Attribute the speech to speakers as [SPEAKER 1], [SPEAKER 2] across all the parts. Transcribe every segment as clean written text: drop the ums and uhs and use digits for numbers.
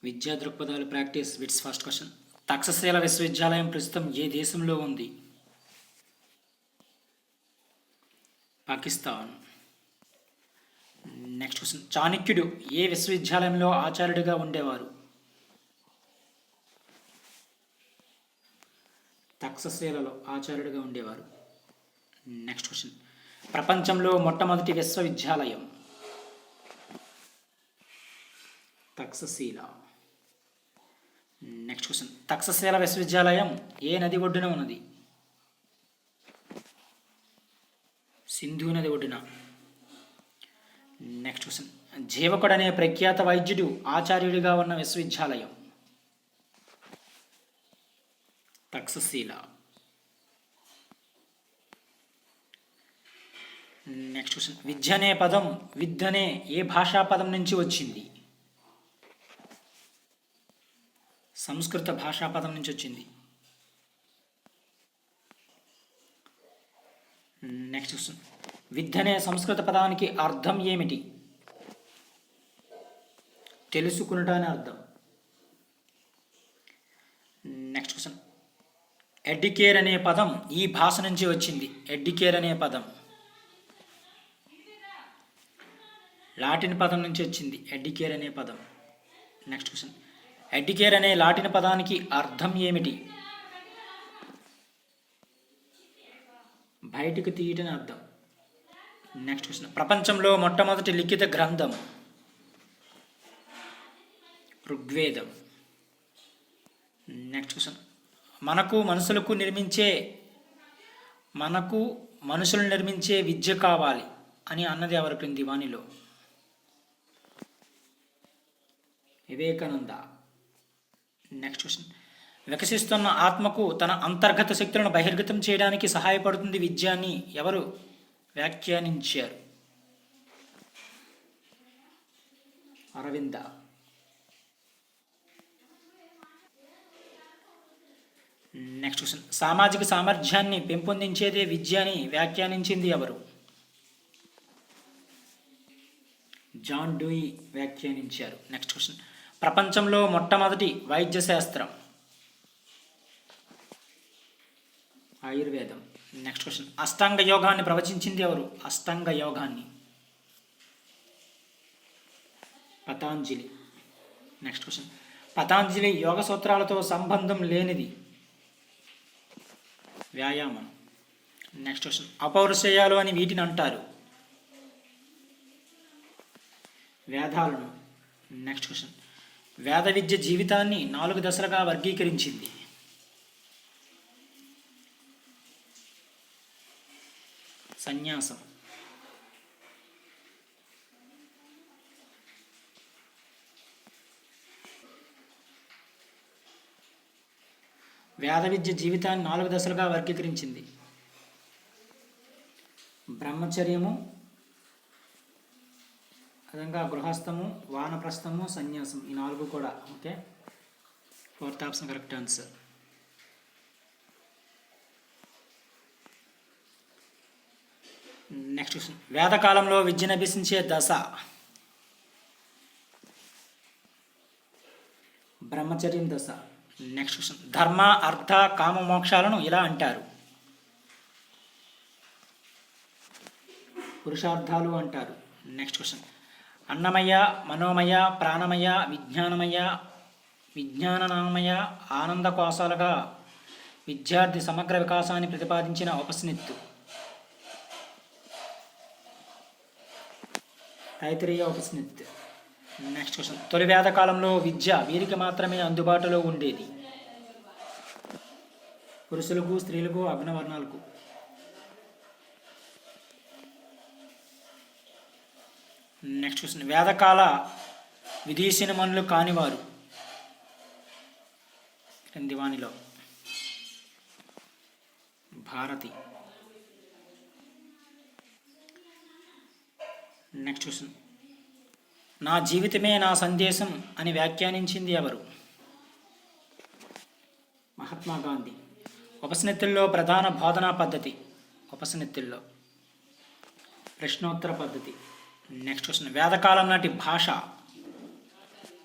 [SPEAKER 1] విద్యా దృక్పథాలు practice bits first question. Takshashila విశ్వవిద్యాలయం ప్రస్తుతం ఏ దేశంలో ఉంది? పాకిస్తాన్. Next question. చాణక్యుడు ఏ విశ్వవిద్యాలయంలో ఆచార్యుడిగా ఉండేవారు? తక్షశిలలో ఆచార్యుడిగా ఉండేవారు. Next question. ప్రపంచంలో మొట్టమొదటి విశ్వవిద్యాలయం? తక్షశిల. Next question. తక్షశిల విశ్వవిద్యాలయం ఏ నది ఒడ్డున ఉన్నది? సింధు నది ఒడ్డున. Next question. జీవకుడు అనే ప్రఖ్యాత వైద్యుడు ఆచార్యుడిగా ఉన్న విశ్వవిద్యాలయం? తక్షశిల. Next question. విద్య అనే పదం విద్ అనే ఏ భాషా పదం నుంచి వచ్చింది? సంస్కృత భాషా పదం నుంచి వచ్చింది. Next question. విద్య అనే సంస్కృత పదానికి అర్థం ఏమిటి? తెలుసుకునుట అనే అర్థం. Next question. ఎడ్యుకేర్ అనే పదం ఈ భాష నుంచి వచ్చింది. ఎడ్యుకేర్ అనే పదం లాటిన్ పదం నుంచి వచ్చింది. ఎడ్యుకేర్ అనే పదం. Next question. ఎడ్యుకేర్ అనే లాటిన్ పదానికి అర్థం ఏమిటి? బయటకు తీయటని అర్థం. Next question. ప్రపంచంలో మొట్టమొదటి లిఖిత గ్రంథం? ఋగ్వేదం. Next question. మనకు మనుషులు నిర్మించే విద్య కావాలి అని అన్నది ఎవరి క్రింది వాణిలో? వివేకానంద. Next question. వికసిస్తున్న ఆత్మకు తన అంతర్గత శక్తులను బహిర్గతం చేయడానికి సహాయపడుతుంది విద్య అని ఎవరు వ్యాఖ్యానించారు? అరవింద. Next question. సామాజిక సామర్థ్యాన్ని పెంపొందించేదే విద్య అని వ్యాఖ్యానించింది ఎవరు? జాన్ డూయి వ్యాఖ్యానించారు. Next question. ప్రపంచంలో మొట్టమొదటి వైద్య శాస్త్రం? ఆయుర్వేదం. Next question. అష్టాంగ యోగాన్ని ప్రవచించింది ఎవరు? అష్టాంగ యోగాన్ని పతాంజలి. Next question. పతాంజలి యోగ సూత్రాలతో సంబంధం లేనిది? వ్యాయామం. Next question. అపౌరుషేయాలు అని వీటిని అంటారు? వేదాలను. Next question. వేద విద్య జీవితాన్ని 4 దశలుగా వర్గీకరించింది? సన్యాసం. వేద విద్య జీవితాన్ని 4 దశలుగా వర్గీకరించింది. బ్రహ్మచర్యము, అదంగా గృహస్థము, వానప్రస్థము, సన్యాసం. ఈ 4 కూడా. Okay, 4th option correct answer. Next question. వేదకాలంలో విద్యను అభ్యసించే దశ? బ్రహ్మచర్యం దశ. Next question. ధర్మ అర్థ కామ మోక్షాలను ఇలా అంటారు? పురుషార్థాలు అంటారు. Next question. అన్నమయ, మనోమయ, ప్రాణమయ, విజ్ఞానమయ, విజ్ఞాననామయ, ఆనంద కోశాలుగా విద్యార్థి సమగ్ర వికాసాన్ని ప్రతిపాదించిన ఉపనిషత్తు? తైత్తిరీయ ఉపనిషత్తు. Next question. తొలి వేద కాలంలో విద్య వీరికి మాత్రమే అందుబాటులో ఉండేది? పురుషులకు, స్త్రీలకు, అగ్రవర్ణాలకు. Next question. వేదకాల విదేశీనమనులు కానివారు క్రింది వానిలో? భారతి. Next question. నా జీవితమే నా సందేశం అని వ్యాఖ్యానించింది ఎవరు? మహాత్మా గాంధీ. ఉపనిషత్తుల్లో ప్రధాన బోధనా పద్ధతి? ఉపనిషత్తుల్లో ప్రశ్నోత్తర పద్ధతి. Next question. వేదకాలం నాటి భాష?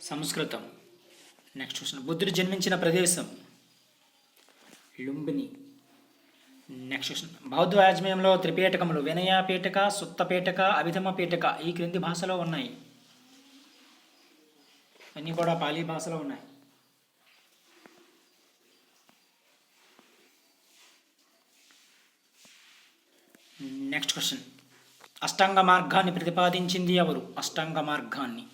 [SPEAKER 1] సంస్కృతం. నెక్స్ట్ క్వశ్చన్ బుద్ధుడు జన్మించిన ప్రదేశం లుంబిని. నెక్స్ట్ క్వశ్చన్ బౌద్ధ యాజ్మయంలో త్రిపీఠకములు వినయ పీఠక, సుత్త పీఠక, అభిధమ పీఠక ఈ క్రింది భాషలో ఉన్నాయి. అన్నీ కూడా పాలీ భాషలో ఉన్నాయి. నెక్స్ట్ క్వశ్చన్ అష్టాంగ మార్గాన్ని ప్రతిపాదించింది ఎవరు? అష్టాంగ మార్గాన్ని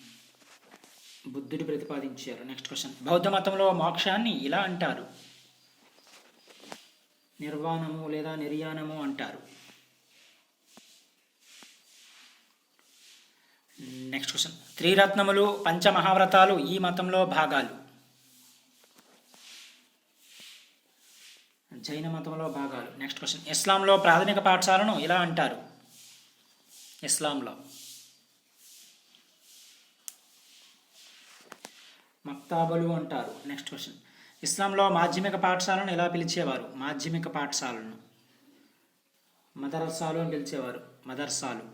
[SPEAKER 1] బుద్ధుడు ప్రతిపాదించారు. నెక్స్ట్ క్వశ్చన్ బౌద్ధ మతంలో మోక్షాన్ని ఇలా అంటారు. నిర్వాణము లేదా నిర్యాణము అంటారు. నెక్స్ట్ క్వశ్చన్ త్రిరత్నములు పంచమహావ్రతాలు ఈ మతంలో భాగాలు. జైన మతంలో భాగాలు. నెక్స్ట్ క్వశ్చన్ ఇస్లాంలో ప్రాథమిక పాఠశాలను ఇలా అంటారు. ఇస్లాంలో మక్తాబలు అంటారు. నెక్స్ట్ క్వశ్చన్ ఇస్లాంలో మాధ్యమిక పాఠశాలను ఎలా పిలిచేవారు? మాధ్యమిక పాఠశాలను మదర్సాలు అని పిలిచేవారు. మదర్సాలు.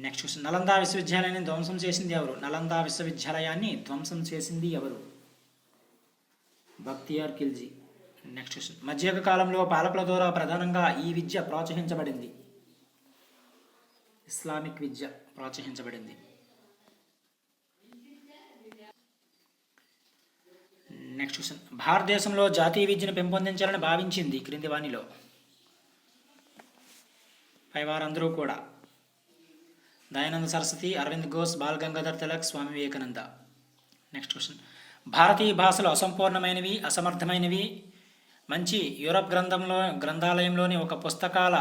[SPEAKER 1] నెక్స్ట్ క్వశ్చన్ నలందా విశ్వవిద్యాలయాన్ని ధ్వంసం చేసింది ఎవరు? నలందా విశ్వవిద్యాలయాన్ని ధ్వంసం చేసింది ఎవరు? బక్తియార్ ఖిల్జీ. నెక్స్ట్ క్వశ్చన్ మధ్యయుగ కాలంలో పాలకుల ద్వారా ప్రధానంగా ఈ విద్య ప్రోత్సహించబడింది. ఇస్లామిక్ విద్య ప్రోత్సహించబడింది. నెక్స్ట్ క్వశ్చన్ భారతదేశంలో జాతీయ విద్యను పెంపొందించాలని భావించింది క్రింది వానిలో. పైవారందరూ కూడా Dayananda Saraswati, Arvind Ghosh, ball Gangadhar Tilak, Swami Vivekananda. Next question భారతీయ భాషలు అసంపూర్ణమైనవి, అసమర్థమైనవి. మంచి యూరప్ గ్రంథాలయంలోని ఒక పుస్తకాల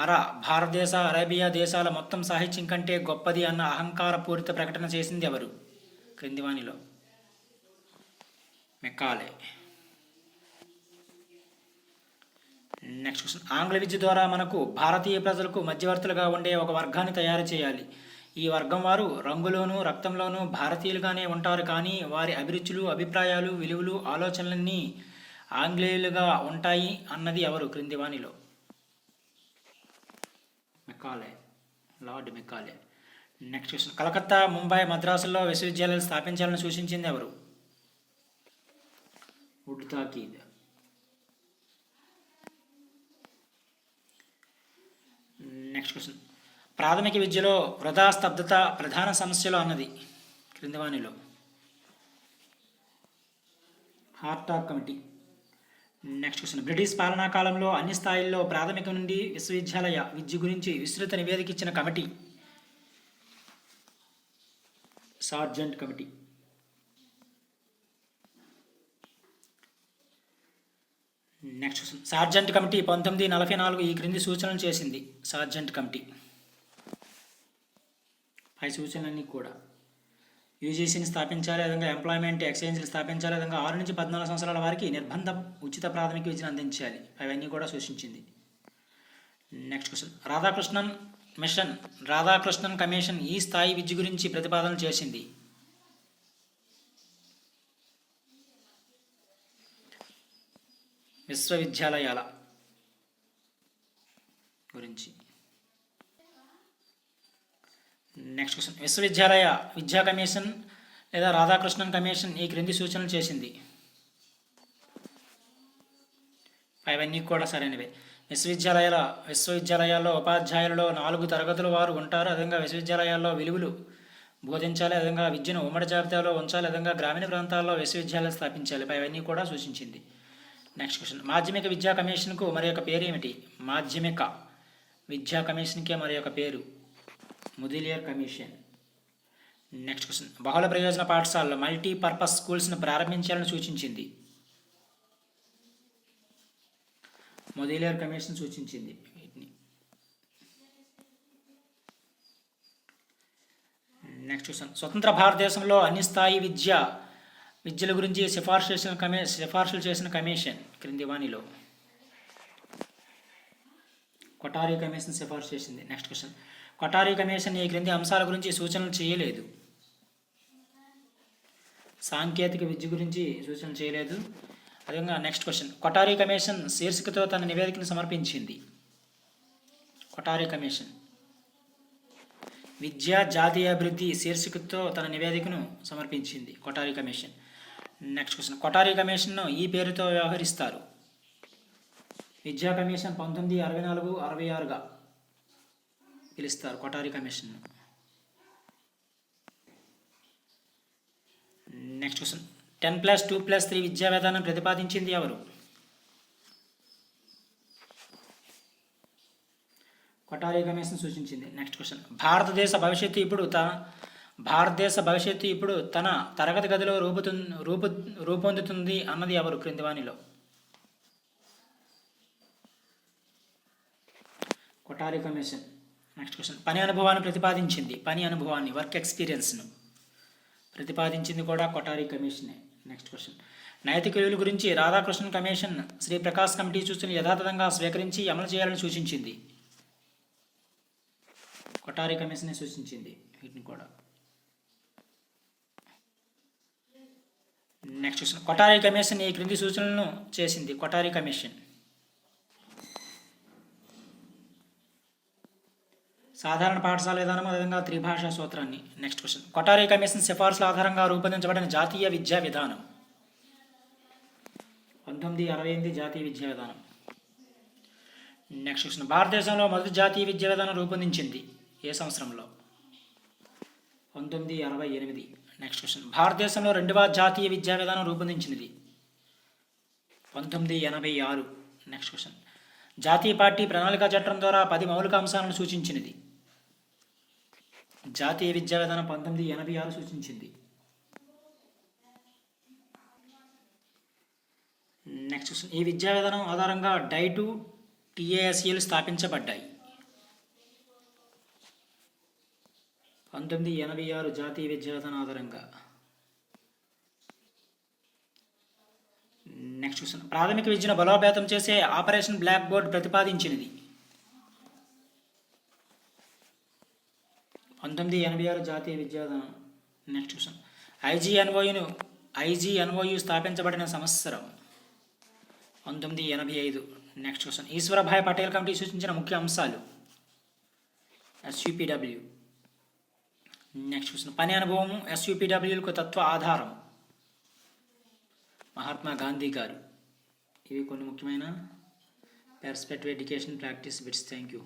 [SPEAKER 1] అర భారతదేశ, అరేబియా దేశాల మొత్తం సాహిత్యం కంటే గొప్పది అన్న అహంకారపూరిత ప్రకటన చేసింది ఎవరు? క్రింది వానిలో మెకాలే. నెక్స్ట్ క్వశ్చన్ ఆంగ్ల విద్య ద్వారా మనకు భారతీయ ప్రజలకు మధ్యవర్తులుగా ఉండే ఒక వర్గాన్ని తయారు చేయాలి. ఈ వర్గం వారు రంగులోనూ రక్తంలోనూ భారతీయులుగానే ఉంటారు, కానీ వారి అభిరుచులు, అభిప్రాయాలు, విలువలు, ఆలోచనలన్నీ ఆంగ్లేయులుగా ఉంటాయి అన్నది ఎవరు? క్రింది వానిలో Macaulay, Lord Macaulay. Next question Calcutta, Mumbai, మద్రాసుల్లో విశ్వవిద్యాలయాలు స్థాపించాలని సూచించింది ఎవరు? వుడ్ తాకీద్. నెక్స్ట్ క్వశ్చన్ ప్రాథమిక విద్యలో వృధా స్తబ్దత ప్రధాన సమస్యలు అన్నది క్రింది వానిలో Hartog committee. Next question British పాలనా కాలంలో అన్ని స్థాయిల్లో ప్రాథమిక నుండి విశ్వవిద్యాలయ విద్య గురించి విస్తృత నివేదిక ఇచ్చిన committee sergeant committee. Next question sergeant committee 1944 ఈ క్రింది సూచనలు చేసింది. సార్జెంట్ కమిటీ పై సూచనలన్నీ కూడా యూజీసీని స్థాపించాలి, విధంగా ఎంప్లాయ్మెంట్ ఎక్స్చేంజ్లు స్థాపించాలి, విధంగా 6 నుంచి 14 సంవత్సరాల వారికి నిర్బంధ ఉచిత ప్రాథమిక విద్యను అందించాలి. అవన్నీ కూడా సూచించింది. Next question Radhakrishnan mission, Radhakrishnan commission ఈ స్థాయి విద్య గురించి ప్రతిపాదన చేసింది. విశ్వవిద్యాలయాల గురించి. నెక్స్ట్ క్వశ్చన్ విశ్వవిద్యాలయ విద్యా కమిషన్ లేదా రాధాకృష్ణన్ కమిషన్ ఈ క్రింది సూచనలు చేసింది. అవన్నీ కూడా సరైనవే. విశ్వవిద్యాలయాల్లో ఉపాధ్యాయులలో 4 తరగతుల వారు ఉంటారు. అదేవిధంగా విశ్వవిద్యాలయాల్లో విలువలు బోధించాలి, అదేవిధంగా విద్యను ఉమ్మడి జాబితాలో ఉంచాలి, అదేవిధంగా గ్రామీణ ప్రాంతాల్లో విశ్వవిద్యాలయాలు స్థాపించాలి. అవన్నీ కూడా సూచించింది. నెక్స్ట్ క్వశ్చన్ మాధ్యమిక విద్యా కమిషన్కు మరి యొక్క పేరు ఏమిటి? మాధ్యమిక విద్యా కమిషన్కే మరి యొక్క పేరు ముదిలియర్ కమిషన్. నెక్స్ట్ క్వశ్చన్ బహుళ ప్రయోజన పాఠశాలలో మల్టీపర్పస్ స్కూల్స్ను ప్రారంభించాలని సూచించింది. ముదిలియర్ కమిషన్ సూచించింది. నెక్స్ట్ క్వశ్చన్ స్వతంత్ర భారతదేశంలో అన్ని స్థాయి విద్యల గురించి సిఫార్సులు చేసిన కమిషన్ క్రింది వానిలో కొఠారి కమిషన్ సిఫార్సు చేసింది. నెక్స్ట్ క్వశ్చన్ కొఠారి కమిషన్ ఈ క్రింది అంశాల గురించి సూచనలు చేయలేదు. సాంకేతిక విద్య గురించి సూచనలు చేయలేదు. అదేవిధంగా నెక్స్ట్ క్వశ్చన్ కొఠారి కమిషన్ శీర్షికతో తన నివేదికను సమర్పించింది. కొఠారి కమిషన్ విద్యా జాతీయ అభివృద్ధి శీర్షికతో తన నివేదికను సమర్పించింది. Kothari commission next question Kothari కమిషన్ను ఈ పేరుతో వ్యవహరిస్తారు. విద్యా కమిషన్ 1964-66గా పిలుస్తారు కొఠారి కమిషన్ను. నెక్స్ట్ క్వశ్చన్ 10+2+3 విద్యా విధానం ప్రతిపాదించింది ఎవరు? కొఠారి కమిషన్ సూచించింది. నెక్స్ట్ క్వశ్చన్ భారతదేశ భవిష్యత్తు ఇప్పుడు తన తరగతి గదిలో రూపొందుతుంది అన్నది ఎవరు క్రింది వానిలో? కొఠారి కమిషన్. నెక్స్ట్ క్వశ్చన్ పని అనుభవాన్ని ప్రతిపాదించింది. పని అనుభవాన్ని వర్క్ ఎక్స్పీరియన్స్ను ప్రతిపాదించింది కూడా కొఠారి కమిషనే. నెక్స్ట్ క్వశ్చన్ నైతిక విలువల గురించి రాధాకృష్ణన్ కమిషన్ శ్రీ ప్రకాష్ కమిటీ సూచనలు యథాతథంగా స్వీకరించి అమలు చేయాలని సూచించింది. కొఠారి కమిషనే సూచించింది వీటిని కూడా. నెక్స్ట్ క్వశ్చన్ కొఠారి కమిషన్ ఈ క్రింది సూచనలను చేసింది. కొఠారి కమిషన్ సాధారణ పాఠశాల విధానం అదేవిధంగా త్రిభాషా సూత్రాన్ని. నెక్స్ట్ క్వశ్చన్ కొఠారి కమిషన్ సిఫార్సుల ఆధారంగా రూపొందించబడిన జాతీయ విద్యా విధానం. 1968 జాతీయ విద్యా విధానం. నెక్స్ట్ క్వశ్చన్ భారతదేశంలో మొదటి జాతీయ విద్యా విధానం రూపొందించింది ఏ సంవత్సరంలో? 1968. నెక్స్ట్ క్వశ్చన్ భారతదేశంలో రెండవ జాతీయ విద్యా విధానం రూపొందించినది 1986. నెక్స్ట్ క్వశ్చన్ జాతీయ పార్టీ ప్రణాళిక చట్టం ద్వారా 10 మౌలిక అంశాలను సూచించినది. జాతీయ విద్యా విధానం 1986 సూచించింది. నెక్స్ట్ క్వశ్చన్ ఈ విద్యా విధానం ఆధారంగా డైటు టీఏఎస్ఏలు స్థాపించబడ్డాయి. 1986 జాతీయ విద్యా విధానం ఆధారంగా. నెక్స్ట్ క్వశ్చన్ ప్రాథమిక విద్యను బలోపేతం చేసే ఆపరేషన్ బ్లాక్ బోర్డ్ ప్రతిపాదించినది. 1986 జాతీయ విద్యా విధానం. నెక్స్ట్ క్వశ్చన్ ఐజీఎన్ఓయు స్థాపించబడిన సంవత్సరం 1985. Next question Ishwarbhai Patel committee సూచించిన ముఖ్య అంశాలు ఎస్యూపీడబ్ల్యూ. నెక్స్ట్ క్వశ్చన్ పని అనుభవం ఎస్యూపీడబ్ల్యూలకు తత్వ ఆధారం మహాత్మా గాంధీ గారు. ఇవి కొన్ని ముఖ్యమైన perspective education practice bits. Thank you.